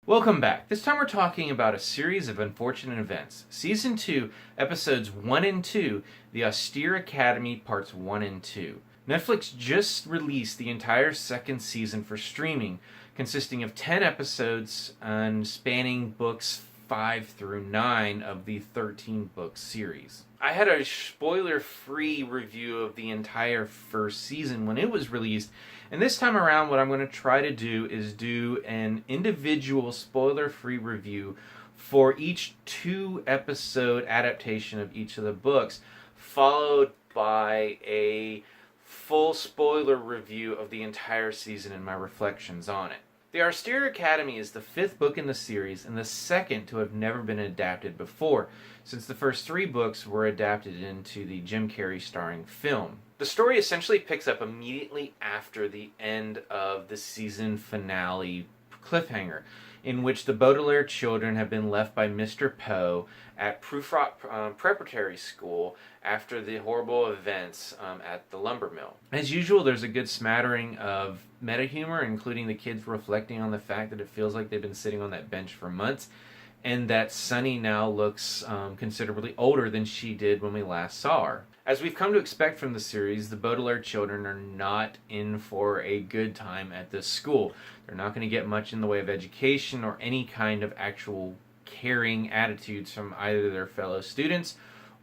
Welcome back. This time we're talking about a series of unfortunate events. Season 2, Episodes 1 and 2, The Austere Academy, Parts 1 and 2. Netflix just released the entire second season for streaming, consisting of 10 episodes and spanning books 5 through 9 of the 13-book series. I had a spoiler-free review of the entire first season when it was released, and this time around what I'm going to try to do is do an individual spoiler-free review for each 2-episode adaptation of each of the books, followed by a full spoiler review of the entire season and my reflections on it. The Austere Academy is the 5th book in the series and the second to have never been adapted before, since the first 3 books were adapted into the Jim Carrey starring film. The story essentially picks up immediately after the end of the season finale cliffhanger, in which the Baudelaire children have been left by Mr. Poe at Prufrock Preparatory School after the horrible events at the lumber mill. As usual, there's a good smattering of meta humor, including the kids reflecting on the fact that it feels like they've been sitting on that bench for months, and that Sunny now looks considerably older than she did when we last saw her. As we've come to expect from the series, the Baudelaire children are not in for a good time at this school. They're not going to get much in the way of education or any kind of actual caring attitudes from either their fellow students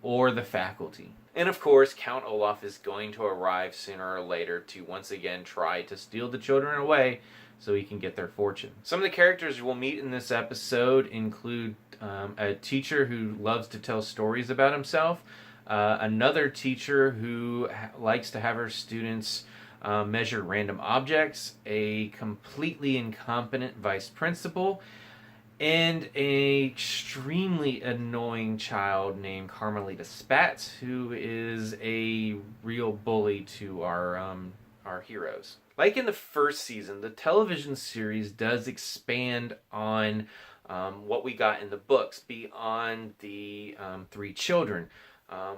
or the faculty. And of course, Count Olaf is going to arrive sooner or later to once again try to steal the children away so he can get their fortune. Some of the characters we'll meet in this episode include a teacher who loves to tell stories about himself, another teacher who likes to have her students measure random objects, a completely incompetent vice principal, and an extremely annoying child named Carmelita Spatz, who is a real bully to our heroes. Like in the first season, the television series does expand on what we got in the books beyond the 3 children.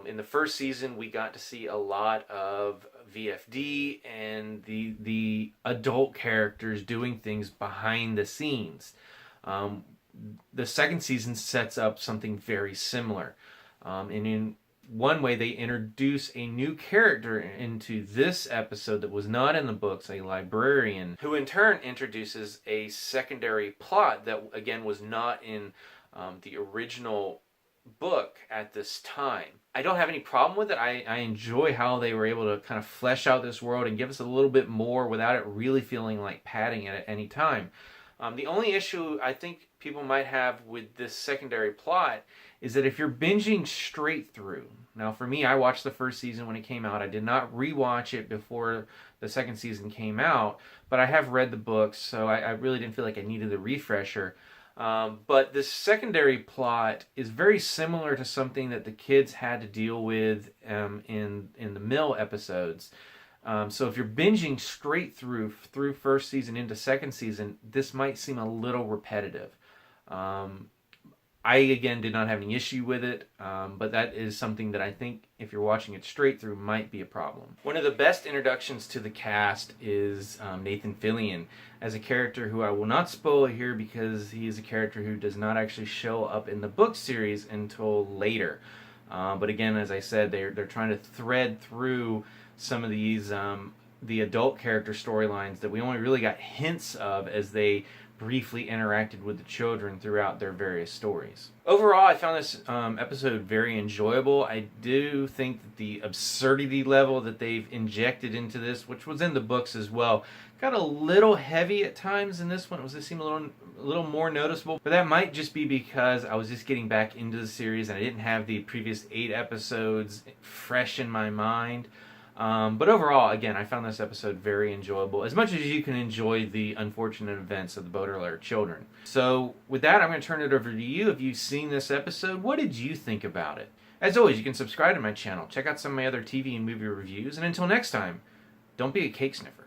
In the first season, we got to see a lot of VFD and the adult characters doing things behind the scenes. The second season sets up something very similar. And in one way, they introduce a new character into this episode that was not in the books, a librarian, who in turn introduces a secondary plot that, again, was not in the original book at this time. I don't have any problem with it. I enjoy how they were able to kind of flesh out this world and give us a little bit more without it really feeling like padding it at any time. The only issue I think people might have with this secondary plot is that if you're binging straight through, now for me, I watched the first season when it came out. I did not rewatch it before the second season came out, but I have read the books, so I really didn't feel like I needed a refresher. But this secondary plot is very similar to something that the kids had to deal with in the mill episodes. So if you're binging straight through first season into second season, this might seem a little repetitive. I, again, did not have any issue with it, but that is something that I think, if you're watching it straight through, might be a problem. One of the best introductions to the cast is Nathan Fillion, as a character who I will not spoil here because he is a character who does not actually show up in the book series until later. But again, as I said, they're trying to thread through some of these the adult character storylines that we only really got hints of as they briefly interacted with the children throughout their various stories. Overall, I found this episode very enjoyable. I do think that the absurdity level that they've injected into this, which was in the books as well, got a little heavy at times in this one. It seemed a little more noticeable, but that might just be because I was just getting back into the series and I didn't have the previous 8 episodes fresh in my mind. But overall, again, I found this episode very enjoyable, as much as you can enjoy the unfortunate events of the Baudelaire children. So with that, I'm going to turn it over to you. If you've seen this episode, what did you think about it? As always, you can subscribe to my channel, check out some of my other TV and movie reviews, and until next time, don't be a cake sniffer.